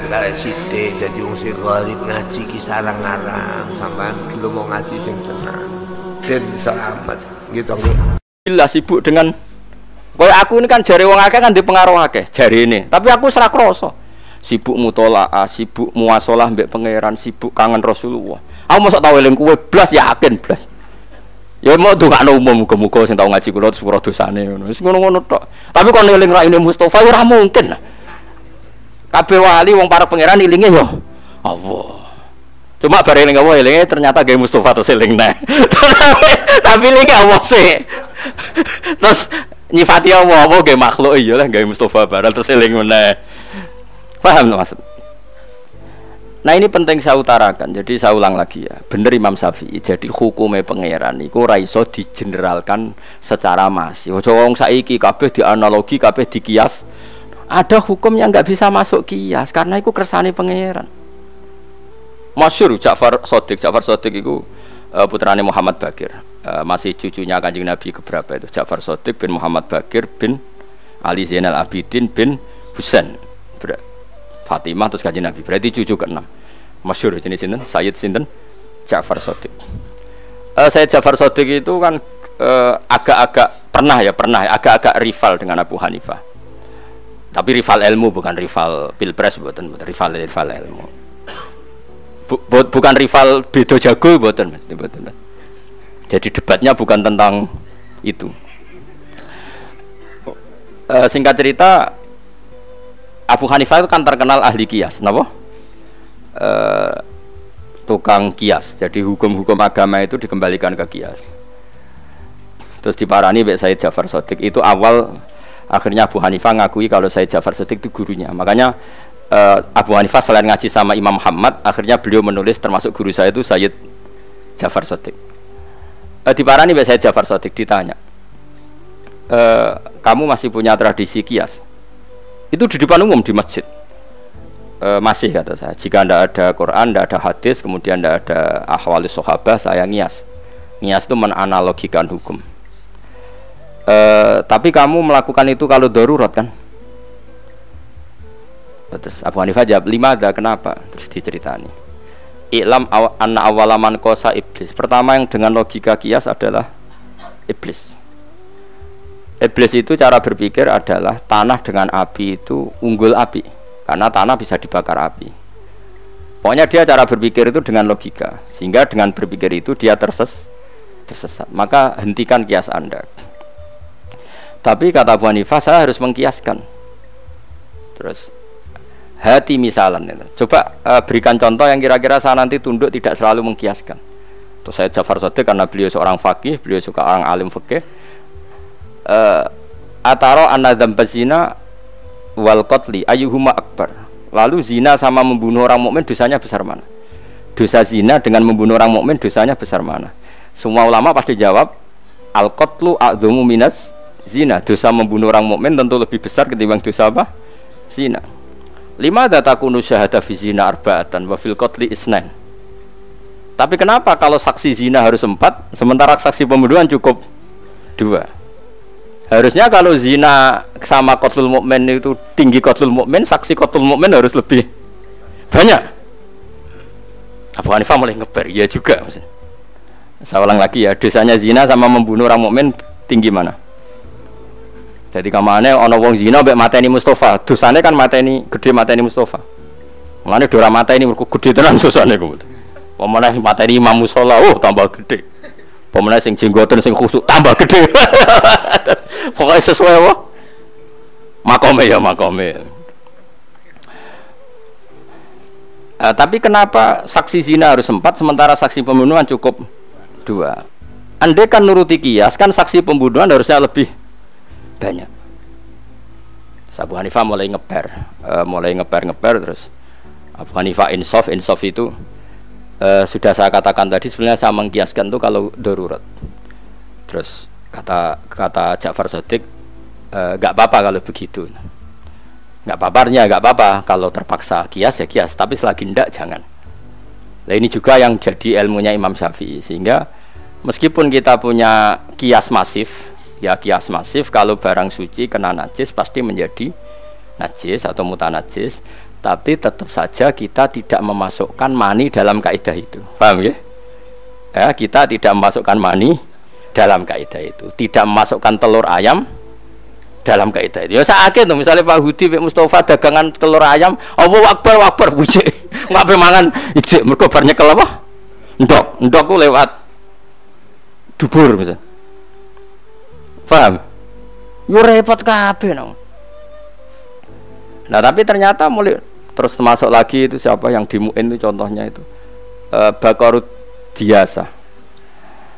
Lah sithik dadi wong sing gharib ngaji ki sarang-arang sampean dulu mau ngaji sing tenang. Den selamat gitu nggih. Bila sibuk dengan kaya aku ini kan jari wong akeh kan dipengaruh akeh jari ini. Tapi aku serak krasa. Sibuk mutolaah, sibuk muasalah mbek pangeran, sibuk kangen Rasulullah. Aku mosok tau eling kowe blas yakin blas. Ya mau ndongakno umum muga-muga sing tau ngaji kula sepuro dosane ngono. Wis ngono-ngono tok. Tapi kon eling raine Mustofa ora mungkin. Kabeh wali wong para pangeran ilinge ya Allah. Cuma bare eling apa elinge ternyata gawe Mustofa terus eling neh. Tapi elinge Allah sih. Terus nyifati Allah gawe makhluk iya lah gawe Mustofa barang terus eling meneh. Paham maksud? Nah ini penting saya utarakan. Jadi saya ulang lagi ya. Bener Imam Syafi'i. Jadi hukumnya pangeran iku ora iso digeneralkan secara masif. Ojo wong saiki kabeh dianalogi, kabeh dikias. Ada hukum yang nggak bisa masuk kias karena itu kersane pangeran. Masyhur Ja'far Shadiq. Ja'far Shadiq itu putrane Muhammad Bakir. Masih cucunya Kanjeng Nabi keberapa itu? Ja'far Shadiq bin Muhammad Bakir bin Ali Zainal Abidin bin Husain. Fatimah terus Kanjeng Nabi. Berarti cucu ke-6. Masyhur jenis sinten? Sayyid sinten? Ja'far Shadiq. Sayyid Ja'far Shadiq itu kan agak-agak pernah agak-agak rival dengan Abu Hanifah. Tapi rival ilmu bukan rival pilpres, bukan rival ilmu. Bukan rival beda jago, bukan. Jadi debatnya bukan tentang itu. Singkat cerita, Abu Hanifah itu kan terkenal ahli kias, kenapa? Tukang kias. Jadi hukum-hukum agama itu dikembalikan ke kias. Terus diparani Mbak Sayyid Ja'far Shadiq. Itu awal akhirnya Abu Hanifah ngakui kalau Sayyid Ja'far Shadiq itu gurunya. Makanya Abu Hanifah selain ngaji sama Imam Muhammad, akhirnya beliau menulis termasuk guru saya itu Sayyid Ja'far Shadiq. Diparani Mbak Sayyid Ja'far Shadiq ditanya, kamu masih punya tradisi kias? Itu di depan umum di masjid. Masih kata saya. Jika tidak ada Quran, tidak ada hadis, kemudian tidak ada ahwali sahabah, saya ngias. Ngias itu menanalogikan hukum. Tapi kamu melakukan itu kalau darurat kan? Terus Abu Hanifah jawab, 5 ada kenapa? Terus diceritani. I'lam anna awalaman kosa iblis. Pertama yang dengan logika kias adalah iblis. Iblis itu cara berpikir adalah tanah dengan api itu unggul api, karena tanah bisa dibakar api. Pokoknya dia cara berpikir itu dengan logika, sehingga dengan berpikir itu dia tersesat. Maka hentikan kias Anda. Tapi kata Abu Hanifah, saya harus mengkiaskan. Terus hati misalan, coba berikan contoh yang kira-kira saya nanti tunduk tidak selalu mengkiaskan. Terus saya Ja'far Shadiq karena beliau seorang faqih, beliau suka orang alim fikih. Ataro anadzamba zina wal qatli ayyuhuma akbar. Lalu zina sama membunuh orang mukmin dosanya besar mana? Dosa zina dengan membunuh orang mukmin dosanya besar mana? Semua ulama pasti jawab al qatlu a'dhamu minas zina. Dosa membunuh orang mukmin tentu lebih besar ketimbang dosa apa? Zina. 5 takunu syahada fi zina arba'atan wa fil qatli isnan. Tapi kenapa kalau saksi zina harus 4 sementara saksi pembunuhan cukup 2? Harusnya kalau zina sama qatlul mukmin itu tinggi qatlul mukmin, saksi qatlul mukmin harus lebih banyak. Abu Hanifah mulai ngeber, ya juga. Saya ulang lagi ya, dosanya zina sama membunuh orang mukmin tinggi mana? Jadi kamane ana wong zina mbek mateni Mustofa, dosane kan mateni gede mateni Mustofa. Mulane dora mateni mergo gede tenan dosane kuwi. Pemene mateni Imam Mushola, oh tambah gede. Pemene sing jenggoten sing khusuk tambah gede. Pokoknya sesuai apa? Makome ya makome. Tapi kenapa saksi zina harus 4 sementara saksi pembunuhan cukup 2? Andai kan nuruti kias kan saksi pembunuhan harusnya lebih banyak. Abu Hanifah mulai ngeper terus. Abu Hanifah insaf itu sudah saya katakan tadi sebenarnya saya mengkiaskan itu kalau darurat. Terus kata Ja'far Shadiq, nggak apa-apa kalau begitu. Nggak apa-apa kalau terpaksa kias ya kias, tapi selagi ndak jangan. Nah ini juga yang jadi ilmunya Imam Syafi'i, sehingga meskipun kita punya kias masif, ya kias masif kalau barang suci kena najis pasti menjadi najis atau mutanajis. Tapi tetap saja kita tidak memasukkan mani dalam kaidah itu. Paham ya? Ya, kita tidak memasukkan mani dalam kaidah itu. Tidak memasukkan telur ayam dalam kaidah itu. Ya sakit tuh misalnya Pak Hudi, Pak Mustafa dagangan telur ayam, Allahu Akbar, Akbar, wujud. Enggak mangan ijek mergo bar nyekel apa? Ndok ku lewat dubur misalnya. Paham? Yo repot kabeh nang. Nah, tapi ternyata mulai terus masuk lagi itu siapa yang di Mu'in itu contohnya itu Bakorud Diasa.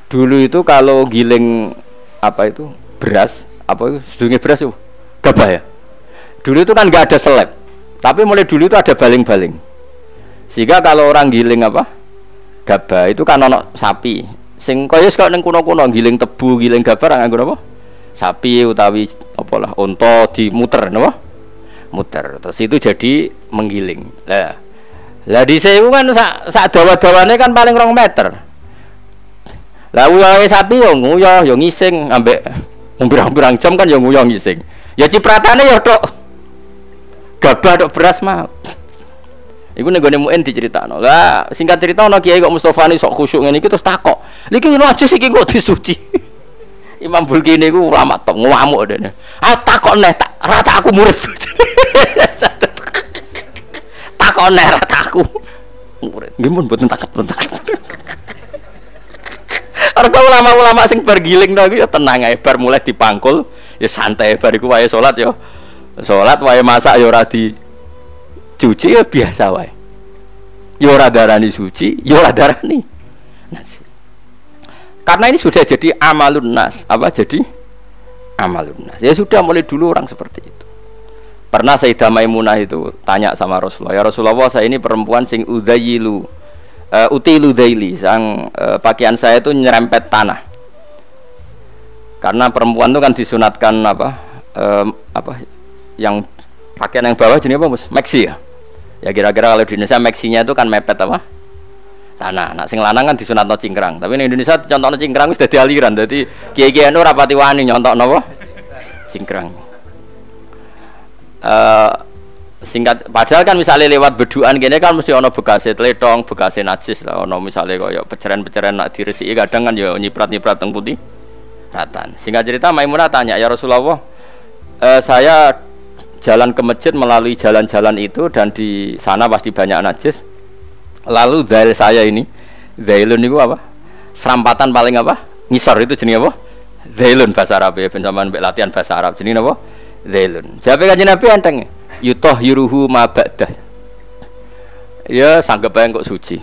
Dulu itu kalau giling apa itu beras, apa itu sedungnya beras itu gabah ya. Dulu itu kan nggak ada seleb, tapi mulai dulu itu ada baling-baling. Sehingga kalau orang giling apa gabah itu kan ono sapi. Sing kaya kok ning kuno-kuno giling tebu, giling gabah nganggo apa? Sapi utawi apalah unta dimuter napa? Muter. Terus itu jadi menggiling. Lah di sewu kan sak dawa-dawane kan paling 2 meter. Lah uyahe sapi yo nguyah yo ngising ambek pirang-pirang jam kan yo nguyah ngising. Ya cipratane yo tok gabah tok beras mah. Iku ning gone Mu'in diceritakno. Lah singkat cerita ana kiai kok Mustofa ni sok khusyuk ngene iki terus takok. Niki najis iki kok disuci. Imam Bulkini ku ulama top ngamuk dene. Ah takok neh tak rata aku murid. Takok neh rata aku murid. Nggih mun mboten taket. Arep ulama-ulama sing bergiling to iku ya tenang ae bar mulai dipangkul ya santai bar iku wae salat ya. Salat wae masak ya ora dicuci ya biasa wae. Ya ora darani suci, ya ora darani. Karena ini sudah jadi amalun nas, apa jadi amalun nas. Ya sudah mulai dulu orang seperti itu. Pernah Sayyidah Maimunah itu tanya sama Rasulullah, ya Rasulullah saya ini perempuan sing udzayilu, utilu daili, sang pakaian saya itu nyerempet tanah. Karena perempuan itu kan disunatkan apa yang pakaian yang bawah jenis apa Mas? Maxi ya. Ya kira-kira kalau di Indonesia maxinya itu kan mepet apa? Tanah. Nak sing lanang kan disunatno cingkrang. Tapi di Indonesia contohnya cingkrang wis dadi aliran. Dadi kiai-kiai ora pati wani nyontokno apa? Cingkrang. Singkat padahal kan misalnya lewat beduan kene kan mesti ana bekase tletong, bekase najis lah. Ana misale kaya peceren-peceren nak diresiki kadang kan ya nyiprat-nyiprat teng putih ratan. Singkat cerita Maimunah tanya, "Ya Rasulullah, saya jalan ke masjid melalui jalan-jalan itu dan di sana pasti banyak najis. Lalu zail saya ini, zailun itu apa? Serampatan paling apa? Ngisor itu jenis apa? Zailun bahasa Arab ya, pencaman latihan bahasa Arab jenis apa? Zailun. Jawab kanjeng Nabi enteng. Yutahhiruhu ma ba'dah. Ya sanggep bae kok suci.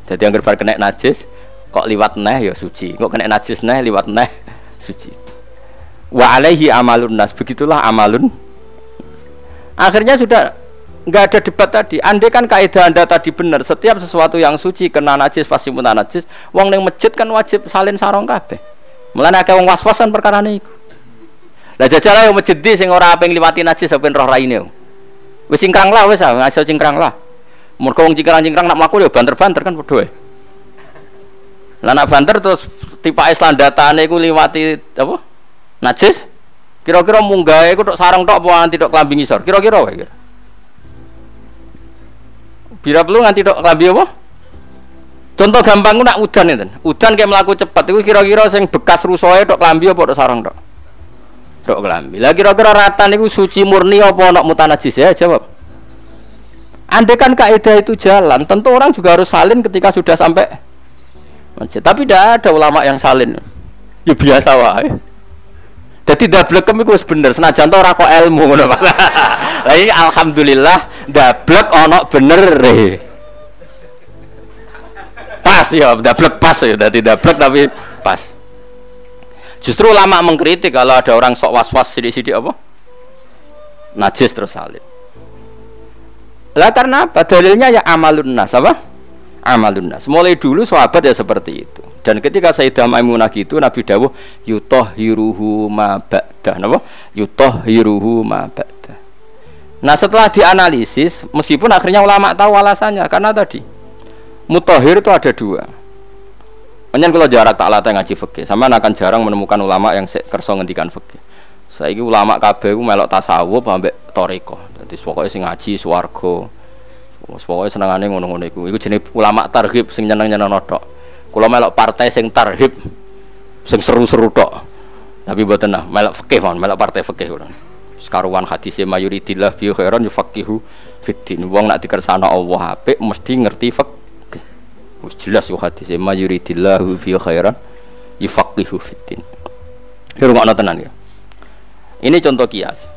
Jadi anggere bar kena najis kok liwat neh ya suci. Kok kena najis neh liwat neh suci. Wa alaihi amalun nas. Begitulah amalun. Akhirnya sudah nggak ada debat tadi. Andai kan kaidah Anda tadi benar, setiap sesuatu yang suci kena najis pasti pun najis. Wong ning masjid kan wajib salin sarong kabeh. Mulane akeh wong was-wasan perkarane iku. Lah jajal ae masjid di sing ora aping liwati najis ben roh raine. Wis cingkrang lah wis ngaso cingkrang lah. Mergo wong cingkrang-cingkrang nak mlaku ya banter-banter kan padha wae. Lah nak banter terus tipake slandatane iku liwati apa? Najis. Kira-kira munggahe iku tok sarung tok apa nganti tok klambi ngisor. Kira-kira wae. Bila perlu nganti tok klambi apa? Contoh gampang ku nak udan itu. Udan kayak melaku cepat itu kira-kira sing bekas rusoe tok klambi apa tok sarung tok? Tok klambi. Lah kira-kira ratan itu suci murni apa nak mutanajis ya? Jawab. Andai kan kaidah itu jalan, tentu orang juga harus salin ketika sudah sampai masjid. Tapi tidak ada ulama yang salin. Ya biasa wae. Jadi dablekem iku wis bener senajan to ora kok ilmu ngono Pak. Lah iki alhamdulillah dablek ana bener e. Pas ya, dablek pas ya, dadi dablek tapi pas. Justru ulama mengkritik kalau ada orang sok was-was sidik-sidik apa? Najis terus salin. Lah karena apa? Dalilnya ya amalun nas apa? Amalun nas. Mulai dulu sahabat ya seperti itu. Dan ketika Sayyidah Maimunah gitu Nabi dawuh yutahhiruhu ma ba'dah napa yutahhiruhu ma ba'dah. Nah setelah dianalisis meskipun akhirnya ulama tahu alasannya karena tadi mutahhir itu ada dua. Menyen kalau jarak tak latih ngaji fikih sama akan jarang menemukan ulama yang kersa ngendikan fikih. Saiki ulama kabeh ku melok tasawuf ambek thariqah. Dadi pokoke sing ngaji swarga. Pokoke senengane ngono-ngono iku. Iku jenenge ulama targhib sing nyeneng-nyenengno tok. Kula melok partai sing targhib sing seru-seru tok. Tapi mboten nah, melok fikih mawon, melok partai fikih ngono. Sekaruan hadise mayuridillah bi khairan yufaqihu fiddin. Wong nek dikersakno Allah apik mesti ngerti fikih. Wis jelas yo hadise mayuridillah bi khairan yufaqihu fiddin. Ya rungokno tenan ya. Ini contoh kias.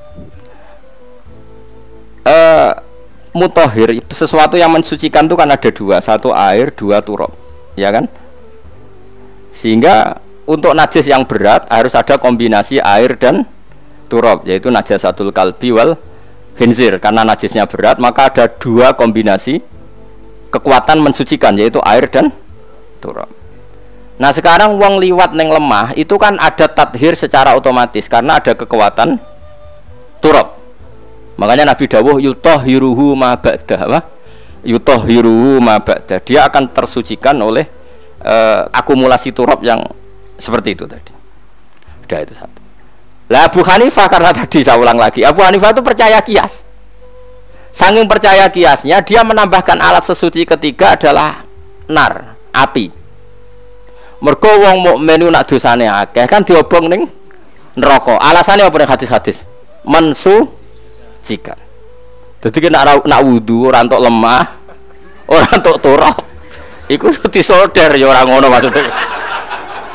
Mutahhir sesuatu yang mensucikan itu kan ada dua, satu air, dua turab, ya kan? Sehingga untuk najis yang berat harus ada kombinasi air dan turab, yaitu najasatul kalbi wal khinzir. Karena najisnya berat, maka ada dua kombinasi kekuatan mensucikan, yaitu air dan turab. Nah sekarang wong liwat neng lemah itu kan ada tathir secara otomatis karena ada kekuatan turab. Makanya Nabi dawuh yutahhiruhu ma ba'da, apa? Yutahhiruhu ma ba'da. Dia akan tersucikan oleh akumulasi turab yang seperti itu tadi. Sudah itu satu. Lah Abu Hanifah, karena tadi saya ulang lagi, Abu Hanifah itu percaya kias. Saking percaya kiasnya, dia menambahkan alat sesuci ketiga adalah nar, api. Mergo wong mukmin nak dosane akeh kan diobong ning neraka. Alasane apa ning hadis-hadis? Mensucikan. Dadi nek nak wudu ora entuk lemah, ora entuk turab. Iku disolder ya ora ngono maksudnya.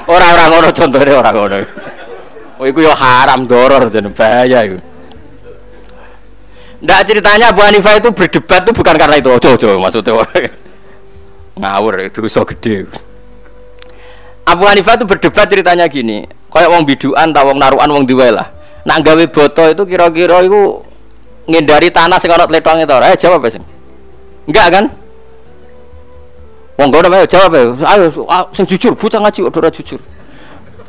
Ora ngono contone ora ngono. Oh iku ya haram doror jeneng bahaya iku. Ndak ceritanya Abu Hanifah itu berdebat itu bukan karena itu. Ojo maksudnya ngawur itu dosa gede. Abu Hanifah itu berdebat ceritanya gini, kayak wong biduan ta wong narukan wong duwe lah. Nak gawe boto itu kira-kira itu ngindari tanah sing ana tletonge to ora? Jawab sing. Enggak kan? Wong ngono ayo jawab ayo sing jujur, bocah ngaji kok ora jujur.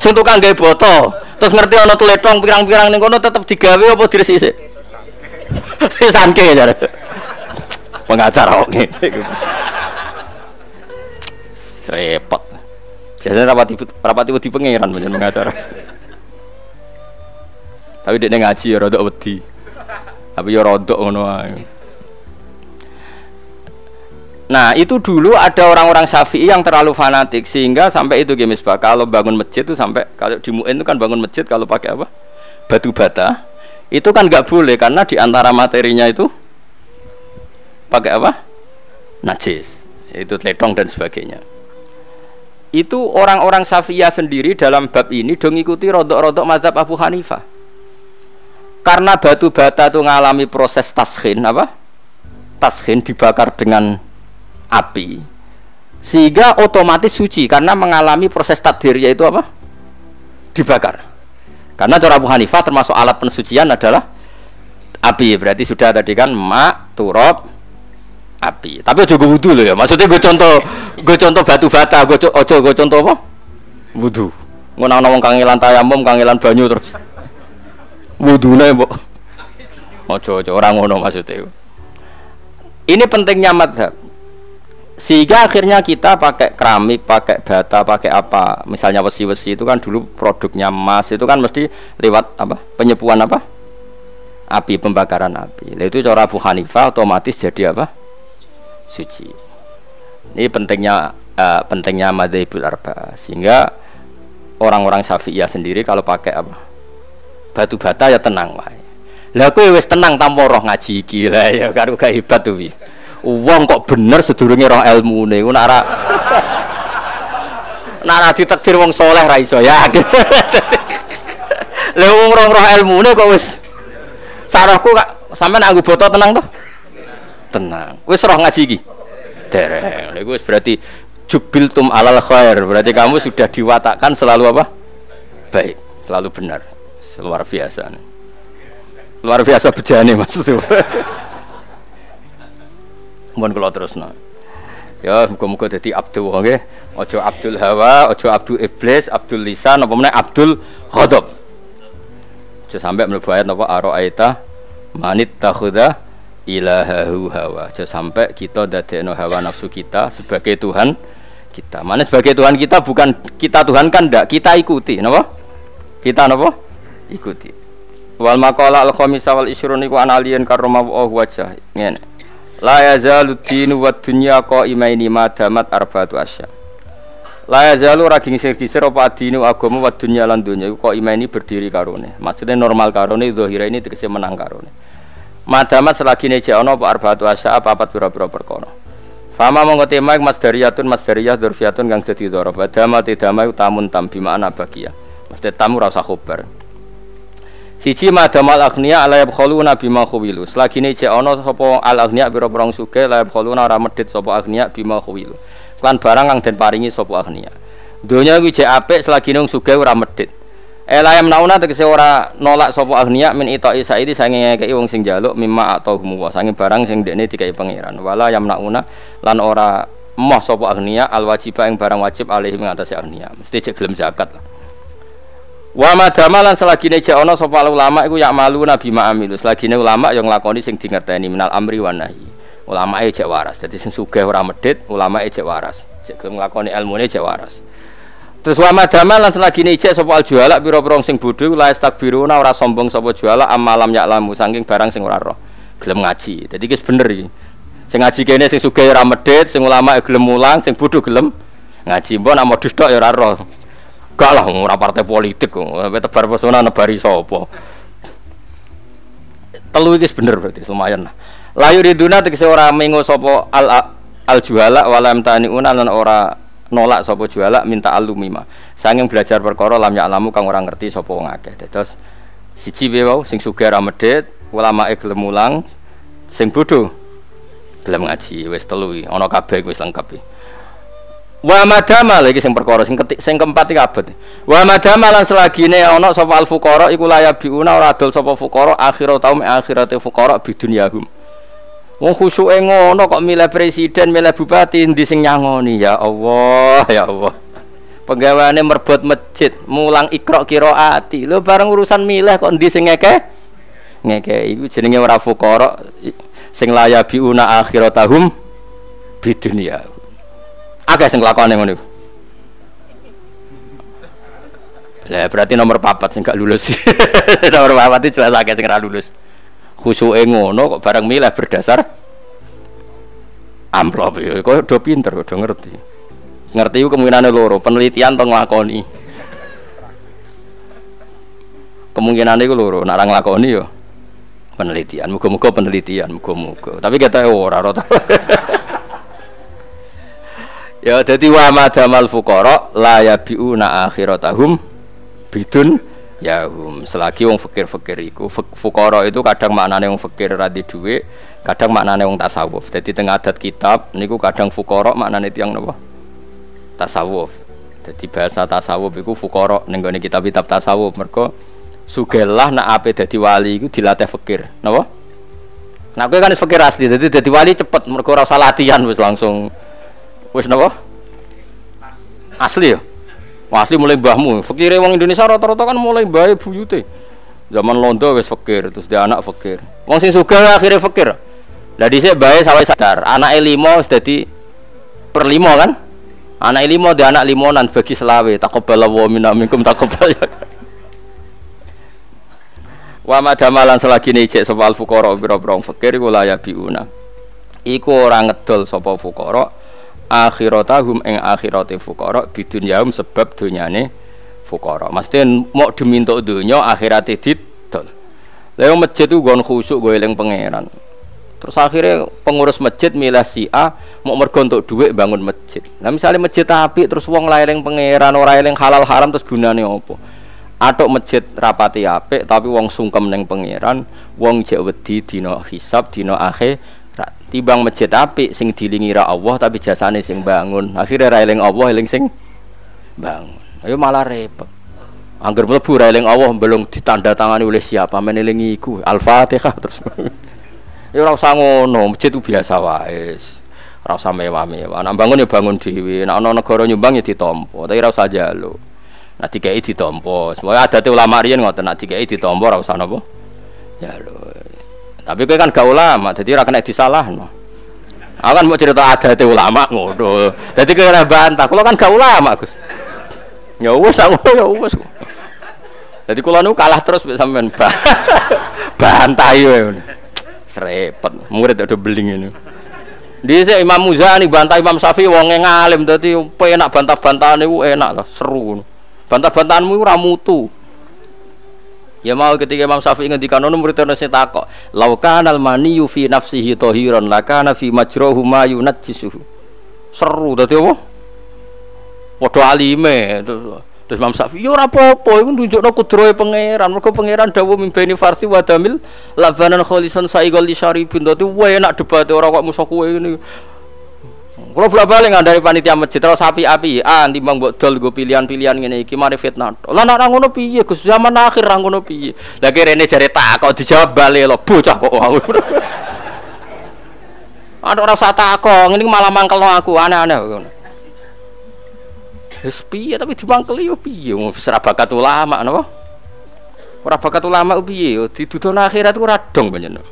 Sing tukang gawe boto, terus ngerti ana tletong pirang-pirang ning kono tetep digawe apa diresik? Sesangke jare. Pengacara kok ngene iku. Repot. Biasanya rapati wedi pangeran menjen pengacara. Tapi dekne ngaji ya rodok wedi. Tapi ya rodok ngono ae. Nah, itu dulu ada orang-orang Syafi'i yang terlalu fanatik sehingga sampai itu Gemis Pak, kalau bangun masjid itu sampai kalau di Mu'in itu kan bangun masjid kalau pakai apa? Batu bata. Itu kan enggak boleh karena di antara materinya itu pakai apa? Najis. Itu tletong dan sebagainya. Itu orang-orang Syafi'iyah sendiri dalam bab ini dong ikuti rodok-rodok mazhab Abu Hanifah. Karena batu bata itu mengalami proses taskhin apa? Taskhin dibakar dengan api. Sehingga otomatis suci karena mengalami proses tadhir yaitu apa? Dibakar. Karena cara Abu Hanifah termasuk alat pensucian adalah api. Berarti sudah tadi kan mak, turab, api. Tapi aja gue wudu loh ya. Maksudnya gue contoh batu bata, gue contoh apa? Wudu. Ngonang wong kangelan tayamum, kangelan banyu terus. Wudune mbok. Ojo orang ngono maksudnya. Ini pentingnya mazhab. Sehingga akhirnya kita pakai keramik, pakai bata, pakai apa? Misalnya besi-besi itu kan dulu produknya emas itu kan mesti lewat apa? Penyepuan apa? Api, pembakaran api. Nah, itu cara Abu Hanifah otomatis jadi apa? Suci. Ini pentingnya madzhabul arba'ah. Sehingga orang-orang Syafi'iyah sendiri kalau pakai apa? Batu bata ya tenang wae. Lah kowe wis tenang tanpa roh ngaji iki lah ya karo gak hebat tuh. Wong kok bener sedurunge roh ilmune iku nek ora ditakdir wong saleh ra iso ya. Lha wong roh ilmune kok wis sarahku kak sampean anggo boto tenang toh? Tenang. Wis roh ngaji iki. Dereng. Lha iku wis berarti jubiltum alal khair. Berarti kamu sudah diwatakkan selalu apa? Baik, selalu benar. Luar biasa. Luar biasa bejane maksudnya. Mohon kula terusno. Ya, muga-muga dadi abdul nggih. Aja abdul hawa, aja abdul iblis, abdul lisan, apa meneh abdul ghadab. Aja sampai mlebu ayat napa araita manit takhudha ilahahu hawa. Aja sampai kita dadekno hawa nafsu kita sebagai Tuhan kita. Mana sebagai Tuhan kita bukan kita Tuhan kan ndak, kita ikuti, napa? Kita napa? Ikuti. Wal maqala al khamisa wal isyrun iku analian karoma wajah ngene. La yazalu dinu wad dunya qaimaini madamat arba'atu asya. La yazalu ra gingsir-gisir apa adinu agama wad dunya lan dunya iku qaimaini berdiri karone. Maksudnya normal karone zahira ini tegese menang karone. Madamat selagi neje ana apa arba'atu asya apa pira-pira perkara. Fama mongko tema masdariyatun masdariyah dzurfiyatun kang dadi dzaraf. Dama tidama utamun tam bi makna bagia. Mesti tamu ra usah khobar. Siji madamal aghnia ala yabkhuluna bima khuwilu. Selagine cek ana sapa al aghnia pira-pira sugih la yabkhuluna ora medhit sapa aghnia bima khuwilu. Lan barang kang den paringi sapa aghnia. Donya kuwi cek apik selagine wong sugih ora medhit. Elayam nauna tegese ora nolak sapa aghnia min ita'i saidi sange ngekeki wong sing njaluk mimma atau humu sange barang sing ndekne dikai pangeran. Wala yam nauna lan ora emoh sapa aghnia al wajiba ing barang wajib alaihi ngatasi aghnia. Mesti cek gelem zakat lah. Wa madamalan selagine jek ana sapa ulama iku yak malu nabi ma'amilu selagine ulama yang nglakoni sing dingerteni minal amri wan nahi ulama e jek waras dadi sing sugih ora medhit ulama e jek waras jek nglakoni ilmune jek waras terus wa madamalan selagine jek sapa al juala pira-pira sing bodho la istakbiruna ora sombong sapa juala amalam yak lamu saking barang sing ora roh gelem ngaji dadi wis bener iki sing ngaji kene sing sugih ora medhit sing ulama e gelem mulang sing bodho gelem ngaji mbok nak modus tok ya ora roh. Gak lah, ora partai politik kok. Tebar pesona nebari sapa. Telu iki bener berarti lumayan lah. Layu riduna tegese ora mengo sapa al juhala walam taniuna lan ora nolak sapa juhala minta alumima. Sanging belajar perkara lam ya'lamu kang ora ngerti sapa wong akeh. Terus siji wae wau sing sugih ra medhit, ulamae gelem mulang, sing bodho gelem ngaji. Wis telu iki ana kabeh wis lengkap iki. Wa madama lagi sing perkara sing keempat iki abot. Wa madama lan selagine ana sapa al fuqara iku layabiuna ora adol sapa fuqara akhirat taum akhirate fuqara bidunyahum. Wong khusyuke ngono kok milih presiden, milih bupati endi sing nyangoni ya Allah, ya Allah. Penggaweane merbot masjid, mulang ikra qiraati. Lho bareng urusan milih kok endi sing ngeke iku jenenge ora fuqara sing layabiuna akhiratahum bidunyahum. Agak sing lakone ngono. Lah berarti nomor 4 sing gak lulus. Nomor 4 itu jelas agak sing ora lulus. Khusuke ngono kok bareng milih berdasar amplop ya. Kok do pinter, do ngerti. Ngerti ku kemungkinane loro, penelitian to nglakoni. Kemungkinane iku loro, nek ora nglakoni ya penelitian. Muga-muga penelitian, muga-muga. Tapi kata ora rata. Ya dadi wa madamal fuqara la yabiuna akhiratahum bidun yahum selagi wong fakir-fakir iku fuqara itu kadang maknane wong fakir ra di dhuwit kadang maknane wong tasawuf dadi teng adat kitab niku kadang fuqara maknane tiyang napa tasawuf dadi bahasa tasawuf iku fuqara ning gone kitab-kitab tasawuf mergo sugelah nak ape dadi wali iku dilatih fakir napa nak kowe kan fakir asli dadi wali cepet mergo ora usah latihan wis langsung wis napa? Asli ya? Wah, asli mulai mbahmu. Fakire wong Indonesia rata-rata kan mulai mbahe buyute. Zaman londo wis fakir, terus dia anak fakir. Wong sing sugih akhire fakir. Lah dhisik mbahe sawe sadar, anake 5 wis dadi per 5 kan? Anake 5 dia anak 5-an bagi selawe. Taqabbalallahu minna minkum taqabbal. Wa madamalan selagine ijek sapa al fuqara pira-pira fakir iku la yabiuna. Iku ora ngedol sapa fuqara akhiratahum ing akhirate fuqara bidunyahum sebab donyane fuqara. Maksudnya mau dimintuk donya akhirate didol. Lah masjid ku nggon khusyuk go eling pangeran. Terus akhirnya pengurus masjid milih si A mau mergo entuk dhuwit bangun masjid. Lah misale masjid apik terus wong la eling pangeran ora eling halal haram terus gunane apa? Atok masjid rapati apik tapi wong sungkem ning pangeran, wong jek wedi dina hisab dina akhir timbang masjid apik sing dilingi ra Allah tapi jasane sing bangun akhire ra eling Allah eling sing bangun ayo malah repot angger mlebu ra eling Allah belum ditandatangani oleh siapa men eling iku Al-Fatihah terus ya ora usah ngono masjid itu biasa wae ora usah mewah-mewah nek bangun ya bangun dhewe nek ana negara nyumbang ya ditampa tapi ora usah njaluk nek dikeki ditampa semoga adate ulama riyen ngoten nek dikeki ditampa ora usah napa njaluk. Tapi kowe kan gak ulama, jadi ora kena disalahno. Aku kan mau cerita adate ulama ngono. Dadi kowe ora bantah, kula kan gak ulama, Gus. Ya wis aku ya wis. Jadi kula niku kalah terus mbek sampean bantai wae. Srepet, murid ada beling ini. Dhisik Imam Muzani bantah Imam Syafi'i wonge ngalim dadi penak bantah-bantahan niku enak lah, seru. Bantah-bantahanmu ora mutu. Ya mau ketika Imam Syafi'i ngendikan ono murid-murid sing takok, "Lau kanal maniyu fi nafsihi tahiran, lakana fi majrahu ma yunajjisuhu." Seru dadi apa? Padha alime terus Imam Syafi'i ya ora apa-apa iku nunjukno kudrahe pangeran. Mergo pangeran dawuh mimbeni farsi wa damil labanan kholisan saigol li syaribin. Dadi enak debate ora kok musuh kowe ngene. Kula bolak-balik ngandani panitia masjid terus api-api timbang mbok dol nggo pilihan-pilihan ngene iki mari fitnah. Lah nek ngono piye Gus? Zaman akhir ra ngono piye? Lah kirene jare tak kok dijawab bali lho bocah kok wau. Ada ora usah takok, ngene malah mangkelno aku aneh-aneh ngono. Wis piye tapi dimangkeli yo piye wong wis ora bakat ulama napa? Ora bakat ulama piye yo didudono akhirat ora dong panjenengan.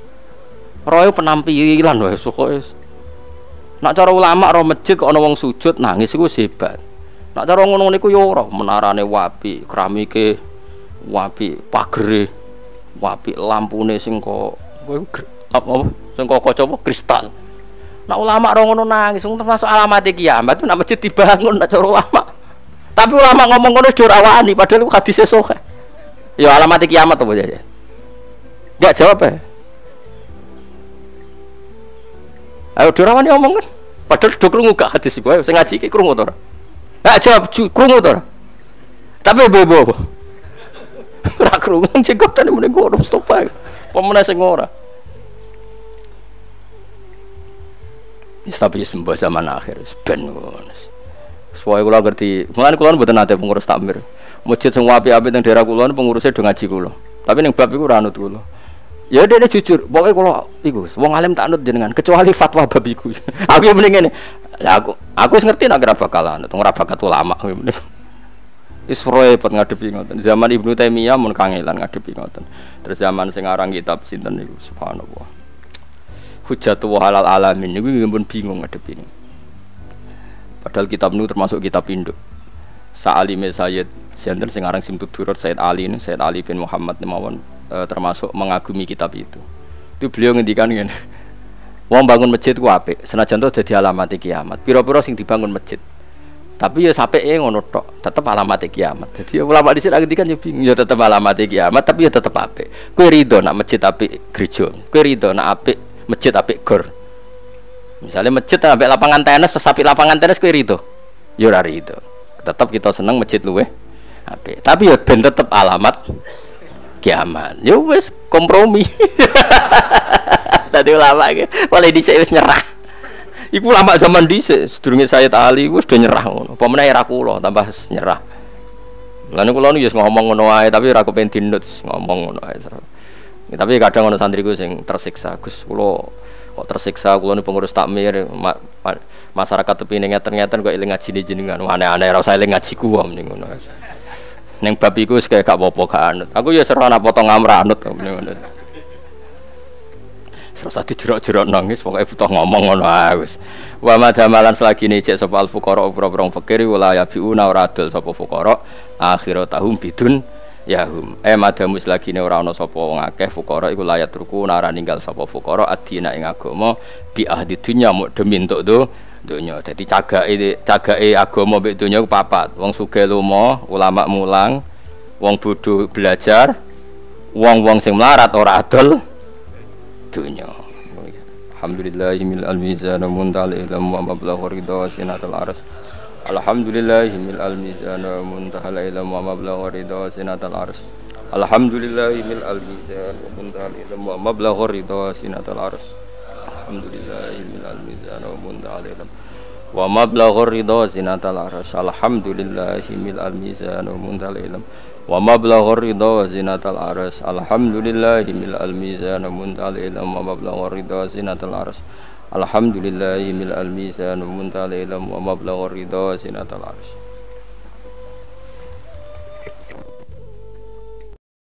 Roe penampilan wae pokoke. Nak cara ulama ro masjid kok ana wong sujud nangis iku hebat. Nak cara ngono niku yo ora menarane wapi, keramike wapi, pagere wapi, lampune sing kok apa sing kok kaca apa kristal. Nak ulama ro ngono nangis termasuk alamat kiamat itu nak masjid dibangun nak cara ulama. Tapi ulama ngomong ngono ora wani padahal iku hadise sahih. Ya alamat kiamat apa ya? Enggak jawab ya. Ayo ora wani ngomong kan. Padahal do krungu gak hadis iku. Ayo sing ngaji iki krungu to ora? Enggak jawab krungu to ora? Tapi bebo apa? Ora krungu sing kok tane muni ngono stop ae. Pemene sing ora. Tapi sembah zaman akhir ben ngono. Supaya kula ngerti, mulane kula mboten nate pengurus takmir. Masjid sing apik-apik teng daerah kula pengurusnya do ngaji kula. Tapi ning bab iku ora anut kula. Ya dene jujur, pokoke kula iku wong alim tak anut jenengan kecuali fatwa bab iku. Aku yo mending ngene. Lah aku wis ngerti nek ora bakal anut, ora bakat ulama. Wis repot ngadepi ngoten. Zaman Ibnu Taimiyah mun kangelan ngadepi ngoten. Terus zaman sing aran kitab sinten niku subhanallah. Hujjatul halal alamin niku pun bingung ngadepi niku. Padahal kitab nu termasuk kitab induk. Sa'alime Sayyid sinten sing aran Simtud Durrat Sayyid Ali ini, Sayyid Ali bin Muhammad mawon termasuk mengagumi kitab itu. Itu beliau ngendikan ngene. Wong bangun masjid ku apik, senajan to dadi alamat kiamat. Pira-pira sing dibangun masjid. Tapi ya sapeke ngono tok, tetep alamat kiamat. Dadi ulama dhisik ngendikan ya bingung, ya tetep alamat kiamat tapi ya tetep apik. Kowe rido nak masjid apik gereja. Kowe rido nak apik masjid apik gor. Misalnya masjid sampai lapangan tenis terus sampai lapangan tenis kowe rido. Ya ora rido. Tetap kita seneng masjid luweh apik. Tapi ya ben tetep alamat kiamat. Ya wis kompromi. Tadi ulama iki mulai dhisik wis nyerah. Iku ulama zaman dhisik sedurunge Sayyid Ali wis do nyerah ngono. Apa meneh era kula tambah nyerah. Lan kula nu ya ngomong ngono wae tapi ora kepen dinut ngomong ngono ae. Tapi kadang ono santriku sing tersiksa. Gus kula kok tersiksa kula nu pengurus takmir masyarakat tepine ngeten-ngeten kok eling ngaji jenengan aneh-aneh ora usah eling ngajiku wong ning ngono. Ning bab iku wis kaya gak apa-apa gak anut. Aku ya seru ana potong amra anut ngono. Serasa dijerok-jerok nangis pokoke butuh ngomong ngono ae wis. Wa madamalan selagi ne cek sapa al fuqara ora-ora fakir wala yabiuna ora adol sapa fuqara akhiratahum bidun yahum madamus lagi ne ora ana sapa wong akeh fuqara iku layat ruku nara ninggal sapa fuqara adina ing agama bi ahdi dunya muk demi entuk donya. Dadi cagake agama mek donya ku papat. Wong sugih lomo, ulama mulang, wong bodho belajar, wong-wong sing melarat ora adol dunya. Alhamdulillahil almizan muntal ilmu wa mablagh ridha sinatul arsy. Alhamdulillahil almizan muntal ilmu wa mablagh ridha sinatul arsy. Alhamdulillahil almizan muntal ilmu wa mablagh ridha sinatul arsy. Alhamdulillahil almizan muntal ilmu wa mablagh ridha sinatul arsy. Alhamdulillahil almizan muntal ilmu wa mablagh ridha zinatal arsy. Alhamdulillahil almizan muntal ilmu wa mablagh ridha zinatal arsy. Alhamdulillahil almizan muntal ilmu wa mablagh ridha zinatal arsy.